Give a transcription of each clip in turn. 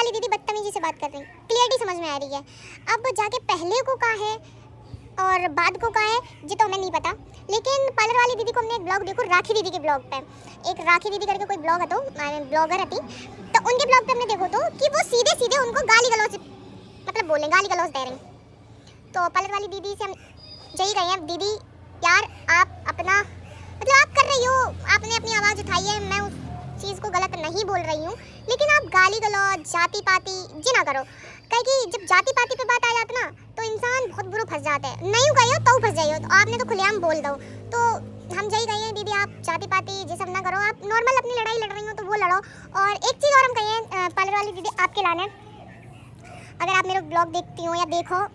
वाली दीदी बदतमीजी से बात कर रही, क्लियरिटी समझ में आ रही है। अब जाके पहले को कहा है और बाद को कहा है जी तो हमें नहीं पता, लेकिन पार्लर वाली दीदी को हमने एक ब्लॉग देखो, राखी दीदी के ब्लॉग पे, एक राखी दीदी करके कोई ब्लॉग है तो ब्लॉगर थी, तो उनके ब्लॉग पे हमने देखो तो कि वो सीधे सीधे उनको गाली गलौज मतलब बोले, गाली गलौज दे रही। तो पार्लर वाली दीदी से हम यही कहे हैं, दीदी यार आप अपना मतलब आप कर रही हो, आपने अपनी आवाज़ उठाई है, मैं उस चीज़ को गलत नहीं बोल रही हूँ, लेकिन आप गाली गलौज जाति पाति जी ना करो, क्योंकि जब जाति पाति पे बात आ जाती ना तो इंसान बहुत बुरा फंस जाता है। नहीं गए हो तो फंस जाइए, तो आपने तो खुलेआम बोल दो। तो हम यही कहे हैं दीदी आप जाति पाति ये सब ना करो, आप नॉर्मल अपनी लड़ाई लड़ रही हो तो वो लड़ो। और एक चीज़ और हम कहें पार्लर वाली दीदी आपके लाने, अगर आप मेरे ब्लॉग देखती हो या देखो,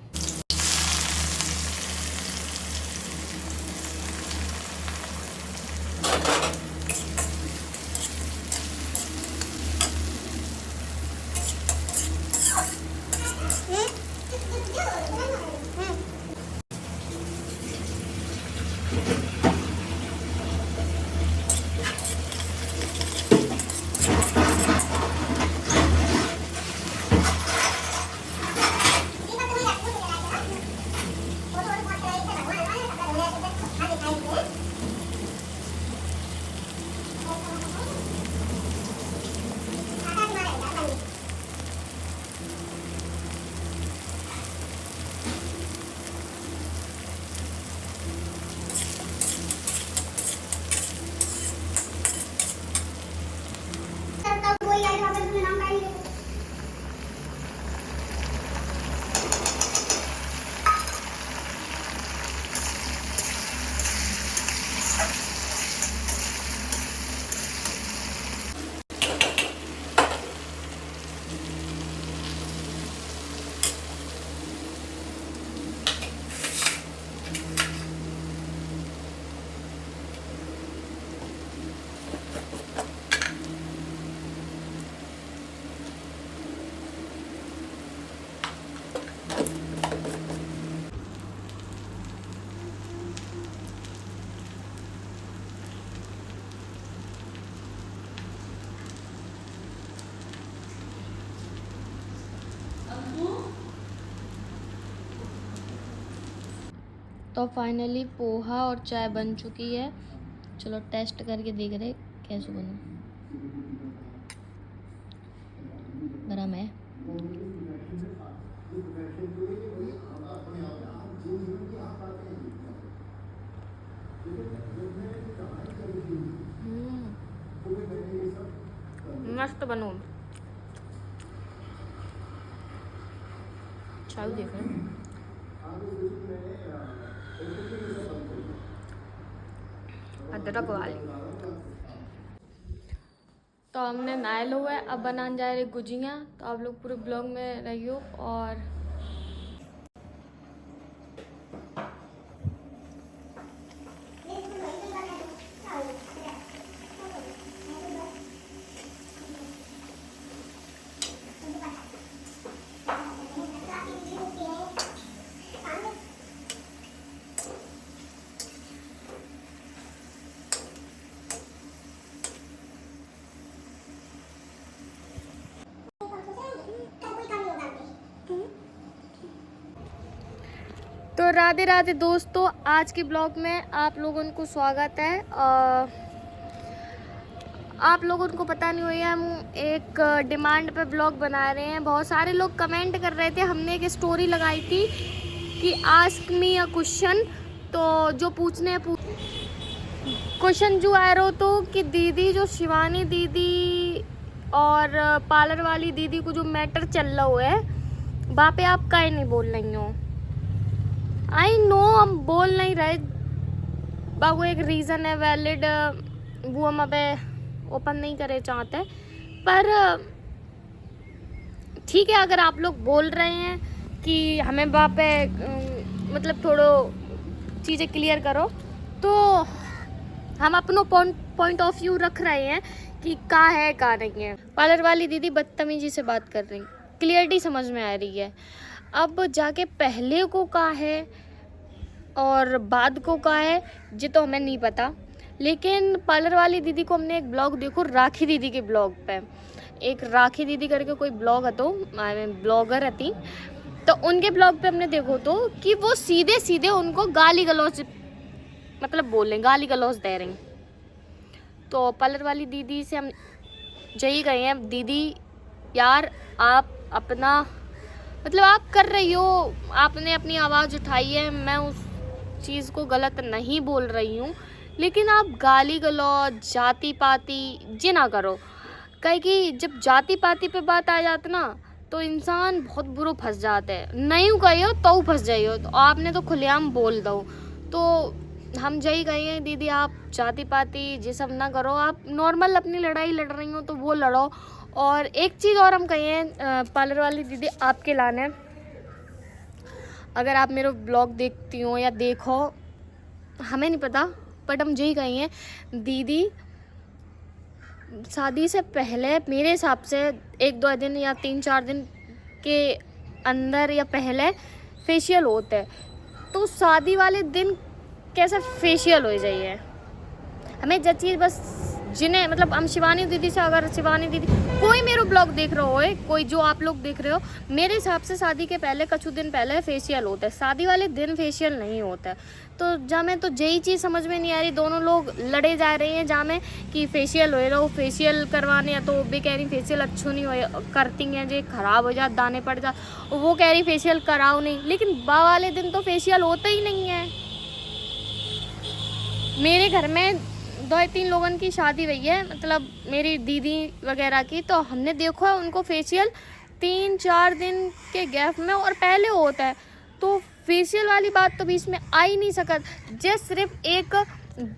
तो फाइनली पोहा और चाय बन चुकी है। चलो टेस्ट करके देख रहे कैसे बना। गरम है। मस्त बनो। चाय देख रहे अदरक वाली। तो हमने नहाए हुआ है, अब बनाने जा रहे गुजिया। तो आप लोग पूरे ब्लॉग में रहियो। और तो राधे राधे दोस्तों, आज के ब्लॉग में आप लोगों को स्वागत है। आप लोगों को पता नहीं हुई, हम एक डिमांड पे ब्लॉग बना रहे हैं। बहुत सारे लोग कमेंट कर रहे थे, हमने एक स्टोरी लगाई थी कि आस्क मी अ क्वेश्चन। तो जो पूछने क्वेश्चन जो आ रहा तो कि दीदी जो शिवानी दीदी और पार्लर वाली दीदी को जो मैटर चल रहा है वहाँ पे आप काहे नहीं बोल रही हो। आई नो हम बोल नहीं रहे, वो एक रीज़न है वैलिड, वो हम अबे ओपन नहीं करे चाहते, पर ठीक है अगर आप लोग बोल रहे हैं कि हमें वहाँ पे मतलब थोड़ो चीज़ें क्लियर करो, तो हम अपनो पॉइंट ऑफ व्यू रख रहे हैं कि का है का नहीं है। पार्लर वाली दीदी बदतमीजी से बात कर रही, क्लियरिटी समझ में आ रही है। अब जाके पहले को का है और बाद को का है जी तो हमें नहीं पता, लेकिन पार्लर वाली दीदी को हमने एक ब्लॉग देखो, राखी दीदी के ब्लॉग पे, एक राखी दीदी करके कोई ब्लॉग हतो, ब्लॉगर रहती, तो उनके ब्लॉग पे हमने देखो तो कि वो सीधे सीधे उनको गाली गलौज मतलब बोल रहे, गाली गलौज दे रही। तो पार्लर वाली दीदी से हम यही कहे हैं, दीदी यार आप अपना मतलब आप कर रही हो, आपने अपनी आवाज़ उठाई है, मैं उस चीज़ को गलत नहीं बोल रही हूँ, लेकिन आप गाली गलौज जाति पाति ये ना करो। कहीं कि जब जाति पाति पे बात आ जाती ना तो इंसान बहुत बुरा फंस जाता है। नहीं कहो तो फंस जाइयो, तो आपने तो खुलेआम बोल दो। तो हम यही कहेंगे दीदी आप जाति पाति ये सब ना करो, आप नॉर्मल अपनी लड़ाई लड़ रही हो तो वो लड़ो। और एक चीज़ और हम कहें पार्लर वाली दीदी आपके लाने, अगर आप मेरा ब्लॉग देखती हो या देखो हमें नहीं पता, बट हम यही कहेंगे दीदी शादी से पहले मेरे हिसाब से 1-2 दिन या 3-4 दिन के अंदर या पहले फेशियल होता है, तो शादी वाले दिन कैसे फेशियल हो जाइए। हमें जो चीज़ बस जिन्हें मतलब हम शिवानी दीदी से, अगर शिवानी दीदी कोई मेरा ब्लॉग देख रहा हो, कोई जो आप लोग देख रहे हो, मेरे हिसाब से शादी के पहले कुछ दिन पहले फेशियल होता है, शादी वाले दिन फेशियल नहीं होता है। तो जहाँ में तो यही चीज़ समझ में नहीं आ रही, दोनों लोग लड़े जा रहे हैं जहाँ में कि फेशियल हो रहा हो, फेशियल करवाने या तो भी कह रही फेशियल अच्छो नहीं हो करती हैं, जो ख़राब हो जाए दाने पड़ जा, वो कह रही फेशियल कराओ नहीं, लेकिन बा वाले दिन तो फेशियल होता ही नहीं है। मेरे घर में 2-3 लोगों की शादी हुई है, मतलब मेरी दीदी वगैरह की, तो हमने देखा है उनको फेशियल 3-4 दिन के गैप में और पहले होता है। तो फेशियल वाली बात तो बीच में आ ही नहीं सकत, जे सिर्फ एक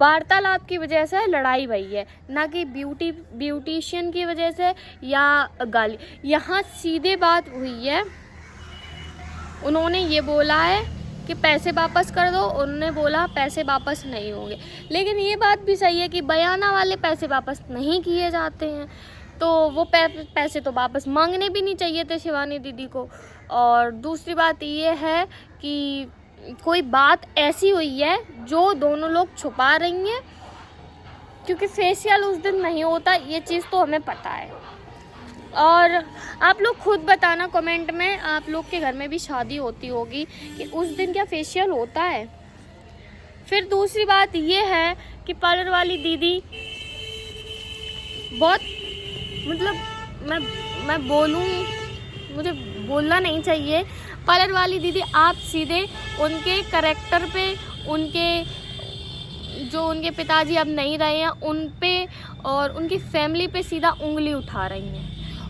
वार्तालाप की वजह से लड़ाई हुई है, ना कि ब्यूटिशियन की वजह से या गाली। यहाँ सीधे बात हुई है, उन्होंने ये बोला है कि पैसे वापस कर दो, उन्होंने बोला पैसे वापस नहीं होंगे। लेकिन ये बात भी सही है कि बयाना वाले पैसे वापस नहीं किए जाते हैं, तो वो पैसे तो वापस मांगने भी नहीं चाहिए थे शिवानी दीदी को। और दूसरी बात ये है कि कोई बात ऐसी हुई है जो दोनों लोग छुपा रही हैं, क्योंकि फेशियल उस दिन नहीं होता, ये चीज़ तो हमें पता है। और आप लोग खुद बताना कमेंट में, आप लोग के घर में भी शादी होती होगी कि उस दिन क्या फेशियल होता है। फिर दूसरी बात ये है कि पार्लर वाली दीदी बहुत मतलब मैं बोलूँ, मुझे बोलना नहीं चाहिए, पार्लर वाली दीदी आप सीधे उनके करैक्टर पे, उनके पिताजी अब नहीं रहे हैं उन पे और उनकी फैमिली पे सीधा उंगली उठा रही हैं।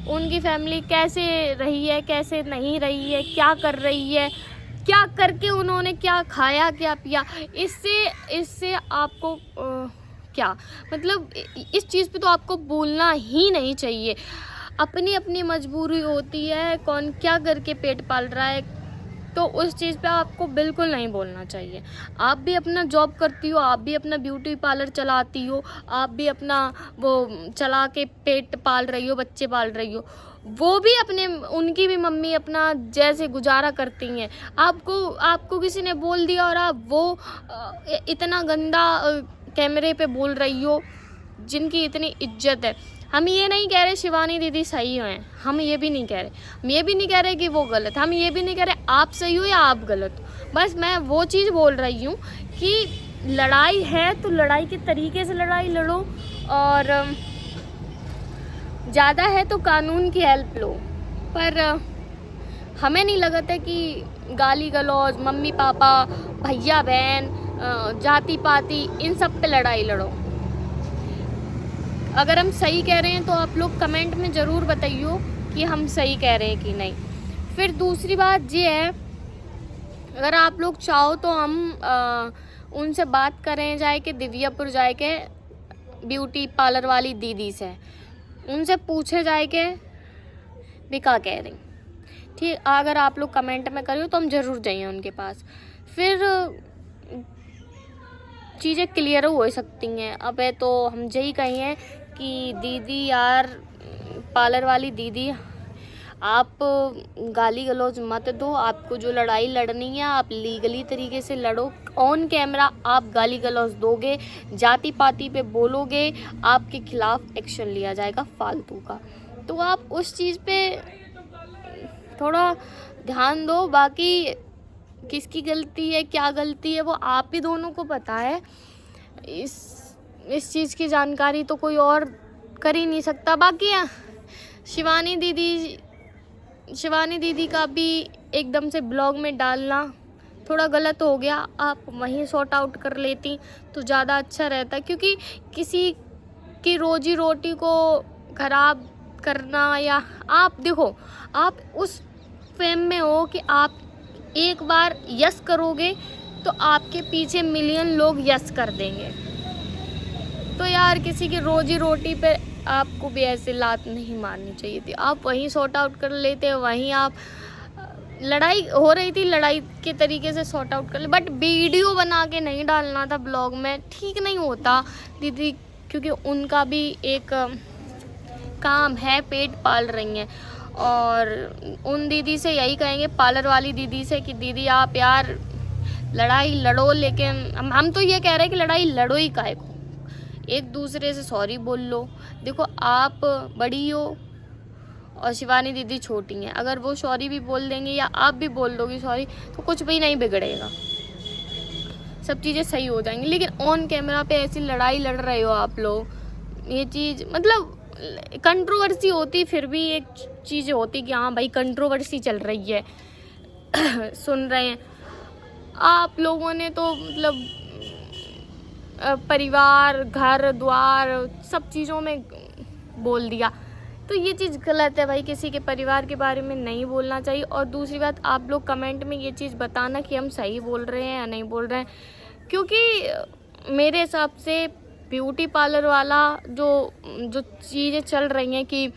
उनकी फैमिली कैसे रही है, कैसे नहीं रही है, क्या कर रही है, क्या करके उन्होंने क्या खाया क्या पिया, इससे आपको क्या मतलब इस चीज़ पे तो आपको बोलना ही नहीं चाहिए। अपनी अपनी मजबूरी होती है, कौन क्या करके पेट पाल रहा है, तो उस चीज़ पे आपको बिल्कुल नहीं बोलना चाहिए। आप भी अपना जॉब करती हो, आप भी अपना ब्यूटी पार्लर चलाती हो, आप भी अपना वो चला के पेट पाल रही हो, बच्चे पाल रही हो, वो भी अपने उनकी भी मम्मी अपना जैसे गुजारा करती हैं। आपको किसी ने बोल दिया और आप वो इतना गंदा कैमरे पे बोल रही हो, जिनकी इतनी इज्जत है। हम ये नहीं कह रहे शिवानी दीदी सही हैं, हम ये भी नहीं कह रहे, हम ये भी नहीं कह रहे कि वो गलत, हम ये भी नहीं कह रहे आप सही हो या आप गलत हो। बस मैं वो चीज़ बोल रही हूँ कि लड़ाई है तो लड़ाई के तरीके से लड़ाई लड़ो, और ज़्यादा है तो कानून की हेल्प लो। पर हमें नहीं लगता है कि गाली गलौज, मम्मी पापा, भैया बहन, जाति पाति, इन सब पे लड़ाई लड़ो। अगर हम सही कह रहे हैं तो आप लोग कमेंट में ज़रूर बताइए कि हम सही कह रहे हैं कि नहीं। फिर दूसरी बात ये है, अगर आप लोग चाहो तो हम उनसे बात करें जाए कि दिव्यापुर जाए के ब्यूटी पार्लर वाली दीदी से, उनसे पूछे जाए के भी क्या कह रही। ठीक, अगर आप लोग कमेंट में करियो तो हम ज़रूर जाइए उनके पास, फिर चीज़ें क्लियर हो सकती हैं। अब है तो हम यही कहें कि दीदी यार, पार्लर वाली दीदी आप गाली गलौज मत दो, आपको जो लड़ाई लड़नी है आप लीगली तरीके से लड़ो। ऑन कैमरा आप गाली गलौज दोगे, जाति पाति पे बोलोगे, आपके खिलाफ एक्शन लिया जाएगा फालतू का। तो आप उस चीज़ पे थोड़ा ध्यान दो। बाकी किसकी गलती है क्या गलती है वो आप ही दोनों को पता है। इस चीज़ की जानकारी तो कोई और कर ही नहीं सकता। बाकी शिवानी दीदी का भी एकदम से ब्लॉग में डालना थोड़ा गलत हो गया। आप वहीं सॉर्ट आउट कर लेती तो ज़्यादा अच्छा रहता, क्योंकि किसी की रोजी रोटी को ख़राब करना, या आप देखो आप उस फेम में हो कि आप एक बार यस करोगे तो आपके पीछे मिलियन लोग यस कर देंगे। तो यार किसी की रोजी रोटी पे आपको भी ऐसे लात नहीं मारनी चाहिए थी। आप वहीं सॉर्ट आउट कर लेते, वहीं आप लड़ाई हो रही थी, लड़ाई के तरीके से सॉर्ट आउट कर ले, बट वीडियो बना के नहीं डालना था ब्लॉग में। ठीक नहीं होता दीदी, क्योंकि उनका भी एक काम है, पेट पाल रही हैं। और उन दीदी से यही कहेंगे, पार्लर वाली दीदी से, कि दीदी आप यार लड़ाई लड़ो, लेकिन हम तो ये कह रहे हैं कि लड़ाई लड़ो ही काहे को, एक दूसरे से सॉरी बोल लो। देखो आप बड़ी हो और शिवानी दीदी छोटी हैं, अगर वो सॉरी भी बोल देंगे या आप भी बोल दोगे सॉरी तो कुछ भी नहीं बिगड़ेगा, सब चीज़ें सही हो जाएंगी। लेकिन ऑन कैमरा पे ऐसी लड़ाई लड़ रहे हो आप लोग, ये चीज़ मतलब कंट्रोवर्सी होती, फिर भी एक चीज़ होती कि हाँ भाई कंट्रोवर्सी चल रही है सुन रहे हैं आप लोगों ने, तो मतलब परिवार घर द्वार सब चीज़ों में बोल दिया, तो ये चीज़ गलत है भाई। किसी के परिवार के बारे में नहीं बोलना चाहिए। और दूसरी बात, आप लोग कमेंट में ये चीज़ बताना कि हम सही बोल रहे हैं या नहीं बोल रहे हैं, क्योंकि मेरे हिसाब से ब्यूटी पार्लर वाला जो चीज़ें चल रही हैं कि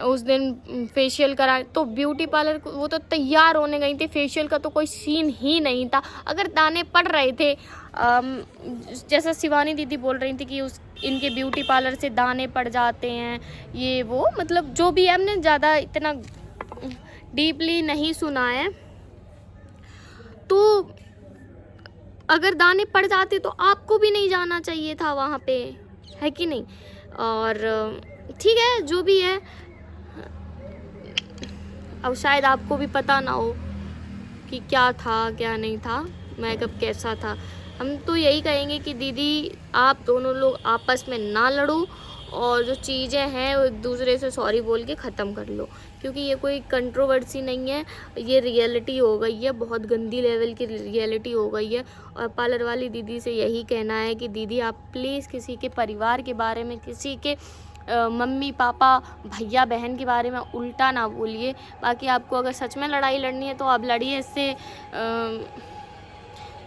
उस दिन फेशियल करा, तो ब्यूटी पार्लर वो तो तैयार होने गई थी, फेशियल का तो कोई सीन ही नहीं था। अगर दाने पड़ रहे थे, जैसा शिवानी दीदी बोल रही थी कि इनके ब्यूटी पार्लर से दाने पड़ जाते हैं, ये वो मतलब जो भी है, हमने ज़्यादा इतना डीपली नहीं सुना है। तो अगर दाने पड़ जाते तो आपको भी नहीं जाना चाहिए था वहाँ पे, है कि नहीं। और ठीक है जो भी है, अब शायद आपको भी पता ना हो कि क्या था क्या नहीं था, मेकअप कैसा था। हम तो यही कहेंगे कि दीदी आप दोनों लोग आपस में ना लड़ो, और जो चीज़ें हैं वो एक दूसरे से सॉरी बोल के ख़त्म कर लो, क्योंकि ये कोई कंट्रोवर्सी नहीं है, ये रियलिटी हो गई है, बहुत गंदी लेवल की रियलिटी हो गई है। और पार्लर वाली दीदी से यही कहना है कि दीदी आप प्लीज़ किसी के परिवार के बारे में, किसी के मम्मी पापा भैया बहन के बारे में उल्टा ना बोलिए। बाकी आपको अगर सच में लड़ाई लड़नी है तो आप लड़िए, इससे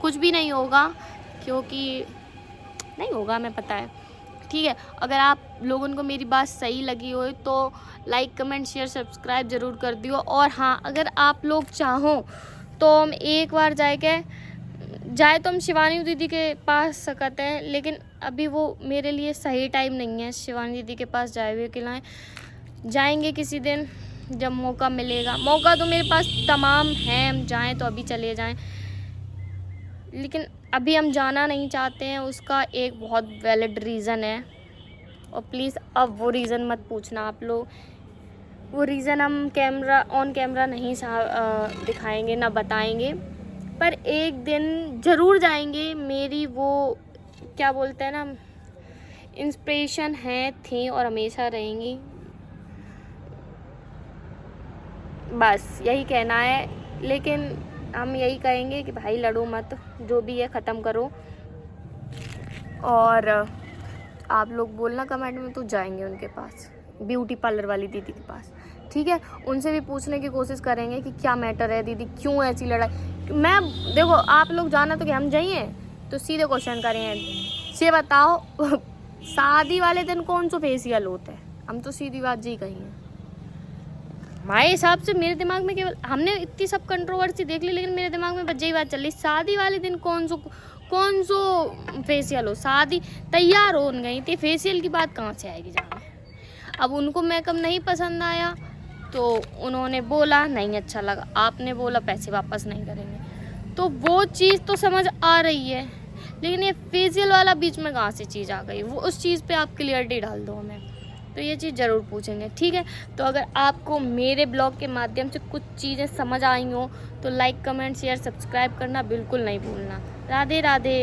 कुछ भी नहीं होगा, क्योंकि नहीं होगा, हमें पता है। ठीक है, अगर आप लोगों को मेरी बात सही लगी हो तो लाइक कमेंट शेयर सब्सक्राइब ज़रूर कर दियो। और हाँ, अगर आप लोग चाहो तो हम एक बार जाए तो हम शिवानी दीदी के पास सकते हैं, लेकिन अभी वो मेरे लिए सही टाइम नहीं है शिवानी दीदी के पास जाए हुए के लिए। जाएंगे किसी दिन जब मौका मिलेगा, मौका तो मेरे पास तमाम है, हम जाएं तो अभी चले जाएं, लेकिन अभी हम जाना नहीं चाहते हैं। उसका एक बहुत वैलिड रीज़न है, और प्लीज़ अब वो रीज़न मत पूछना आप लोग, वो रीज़न हम ऑन कैमरा नहीं दिखाएंगे ना बताएंगे, पर एक दिन ज़रूर जाएंगे। मेरी वो क्या बोलते हैं ना, इंस्पिरेशन है, थी और हमेशा रहेंगी। बस यही कहना है, लेकिन हम यही कहेंगे कि भाई लड़ो मत, जो भी है ख़त्म करो। और आप लोग बोलना कमेंट में, तो जाएंगे उनके पास, ब्यूटी पार्लर वाली दीदी के पास, ठीक है। उनसे भी पूछने की कोशिश करेंगे कि क्या मैटर है दीदी, क्यों ऐसी लड़ाई। मैं देखो आप लोग जाना तो कि हम जाइए, तो सीधे क्वेश्चन करेंगे, ये बताओ शादी वाले दिन कौन सा फेशियल होता है, हम तो सीधी बात जी कही है। हमारे हिसाब से मेरे दिमाग में केवल, हमने इतनी सब कंट्रोवर्सी देख ली, लेकिन मेरे दिमाग में बस यही बात चल रही, शादी वाले दिन कौन सो फेशियल हो, शादी तैयार हो गई थी, फेशियल की बात कहाँ से आएगी जाने। अब उनको मेकअप नहीं पसंद आया तो उन्होंने बोला नहीं अच्छा लगा, आपने बोला पैसे वापस नहीं करेंगे, तो वो चीज़ तो समझ आ रही है, लेकिन ये फेशियल वाला बीच में कहाँ से चीज़ आ गई, वो उस चीज़ पे आप क्लियरिटी डाल दो हमें, तो ये चीज़ ज़रूर पूछेंगे, ठीक है। तो अगर आपको मेरे ब्लॉग के माध्यम से कुछ चीज़ें समझ आई हो तो लाइक, कमेंट, शेयर, सब्सक्राइब करना बिल्कुल नहीं भूलना। राधे राधे।